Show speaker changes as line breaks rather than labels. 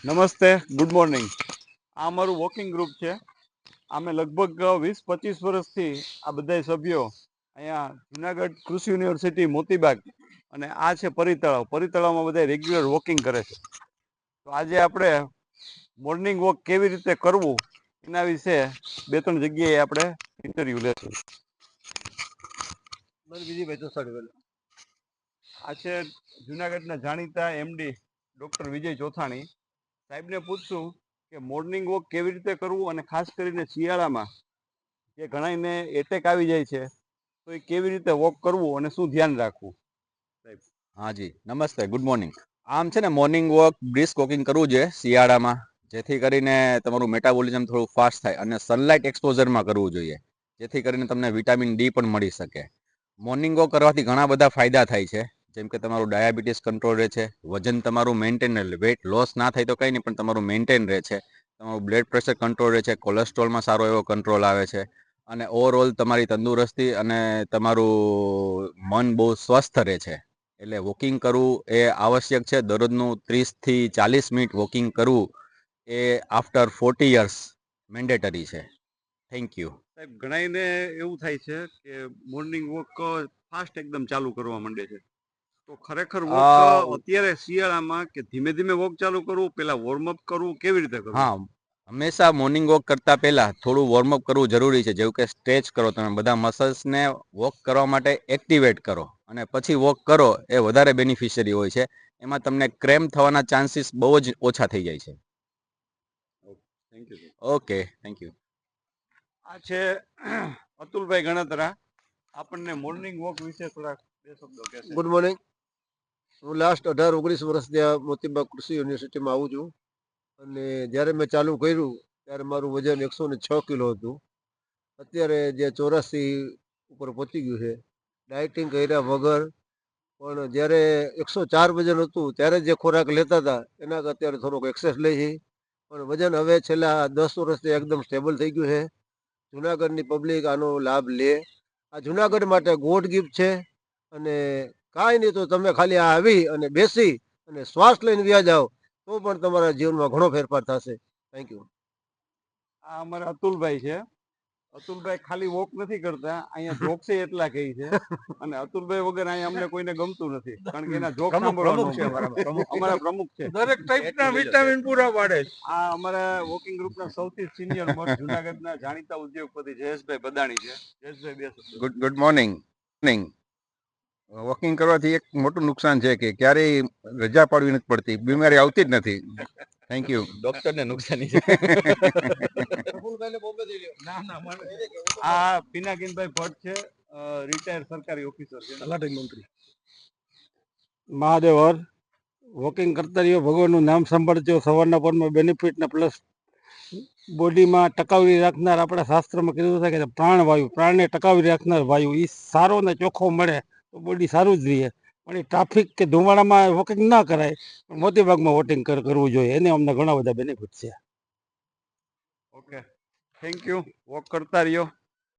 નમસ્તે, good morning. આ અમારું વોકિંગ ગ્રુપ છે. અમે લગભગ 20-25 વર્ષથી આ બધા સભ્યો અહીંયા જુનાગઢ કૃષિ યુનિવર્સિટી મોતીબાગ અને આ છે પરિતળાવમાં બધા રેગ્યુલર વોકિંગ કરે છે. તો આજે આપણે મોર્નિંગ વોક કેવી રીતે કરવું એના વિશે 2-3 જગ્યાએ આપણે ઇન્ટરવ્યુ લેશું. આ છે જુનાગઢના જાણીતા એમડી ડૉક્ટર વિજય ચોથાણી. સાહેબને પૂછશું કે મોર્નિંગ વોક કેવી રીતે કરવું અને ખાસ કરીને શિયાળામાં કે ઘણાને એટેક આવી જાય છે તો એ કેવી રીતે વોક કરવું અને શું ધ્યાન રાખવું. સાહેબ.
હા જી, નમસ્તે, ગુડ મોર્નિંગ. આમ છે ને મોર્નિંગ વોક બ્રિસ્ક વોકિંગ કરવું જોઈએ શિયાળામાં, જેથી કરીને તમારું મેટાબોલિઝમ થોડું ફાસ્ટ થાય, અને સનલાઇટ એક્સપોઝરમાં કરવું જોઈએ, જેથી કરીને તમને વિટામિન ડી પણ મળી શકે. મોર્નિંગ વોક કરવાથી ઘણા બધા ફાયદા થાય છે, જેમ કે તમારું ડાયાબિટીસ કંટ્રોલ રહે છે, વજન તમારું મેન્ટેન રહે, વેઇટ લોસ ના થાય તો કંઈ નહીં પણ તમારું મેન્ટેન રહે છે, તમારું બ્લડ પ્રેશર કંટ્રોલ રહે છે, કોલેસ્ટ્રોલમાં સારો એવો કંટ્રોલ આવે છે, અને ઓવરઓલ તમારી તંદુરસ્તી અને તમારું મન બહુ સ્વસ્થ રહે છે. એટલે વોકિંગ કરવું એ આવશ્યક છે. દરરોજનું 30થી 40 મિનિટ વોકિંગ કરવું એ આફ્ટર 40 યર્સ મેન્ડેટરી છે. Thank you.
સાહેબ, ઘણાને એવું થાય છે કે મોર્નિંગ વોક ફાસ્ટ એકદમ ચાલુ કરવા માંડે છે, તો ખરેખર વોક અત્યારે શિયાળામાં કે ધીમે ધીમે વોક ચાલુ કરવું, પેલા વોર્મઅપ કરવું, કેવી રીતે કરવું?
હા, હંમેશા મોર્નિંગ વોક કરતાં પહેલાં થોડું વોર્મઅપ કરવું જરૂરી છે. જેવું કે સ્ટ્રેચ કરો, તમે બધા મસલ્સને વોક કરવા માટે એક્ટિવેટ કરો અને પછી વોક કરો, એ વધારે બેનિફિશિયરી હોય છે. એમાં તમને ક્રેમ્પ થવાના ચાન્સીસ બહુ જ ઓછા થઈ જાય છે.
Thank you.
Okay, thank you.
આ છે અતુલભાઈ ગણાત્રા. આપણને મોર્નિંગ વોક વિશે થોડાક 2 શબ્દો કહેશે.
Good morning. હું લાસ્ટ 18-19 વર્ષથી આ મોતીબાગ કૃષિ યુનિવર્સિટીમાં આવું છું, અને જ્યારે મેં ચાલુ કર્યું ત્યારે મારું વજન 106 કિલો હતું. અત્યારે જે 84 ઉપર પહોંચી ગયું છે, ડાયટિંગ કર્યા વગર. પણ જ્યારે 104 વજન હતું ત્યારે જે ખોરાક લેતા હતા એના અત્યારે થોડોક એક્સેસ લે છે, પણ વજન હવે છેલ્લા 10 વર્ષથી એકદમ સ્ટેબલ થઈ ગયું છે. જુનાગઢની પબ્લિક આનો લાભ લે. આ જુનાગઢ માટે ગોડ ગિફ્ટ છે, અને કાંઈ નહીં તો તમે ખાલી આ આવી અને બેસી અને શ્વાસ લઈને વ્યા જાઓ તો પણ તમારા જીવનમાં ઘણો ફેરફાર થશે. Thank you.
આ અમારા અતુલભાઈ છે. અતુલભાઈ ખાલી વોક નથી કરતા, અહીંયા જોક્સ એટલા કહે છે, અને અતુલભાઈ વગર અહીંયા અમને કોઈને ગમતું નથી, કારણ કે એના જોક સાંભળવાનું છે. અમારા પ્રમુખ છે, દરેક ટાઈપના વિટામિન પૂરા પાડે છે. આ અમારા વોકિંગ ગ્રુપના સૌથી સિનિયર મોસ્ટ જુનાગઢના જાણીતા ઉદ્યોગપતિ જયેશભાઈ બદાણી છે. જયેશભાઈ, 2 શબ્દો.
Good morning. વોકિંગ કરવાથી એક મોટું નુકસાન છે કે ક્યારેય રજા પાડવી નથી પડતી, બીમારી આવતી જ નથી. Thank you.
ડોક્ટરને નુકસાની છે.
આ પિનાકીનભાઈ ભટ્ટ છે, રિટાયર સરકારી ઓફિસર છે, તલાટી મંત્રી.
મહાદેવર. વોકિંગ કરતા રહ્યો, ભગવાનનું નામ સાંભળજો, સવારના પરમાં બેનિફિટ ને પ્લસ બોડીમાં ટકાવી રાખનાર, આપણા શાસ્ત્રમાં કીધું છે કે પ્રાણવાયુ, પ્રાણને ટકાવી રાખનાર વાયુ એ સારો ને ચોખ્ખો મળે તો બોડી સારું જ રહે. પણ એ ટ્રાફિક કે ધુમાડામાં વોકિંગ ના કરાય, પણ મોતીબાગમાં વોકિંગ કરવું જોઈએ, એને અમને ઘણા બધા બેનિફિટ છે.
Okay, thank you. વોક કરતા રહ્યો.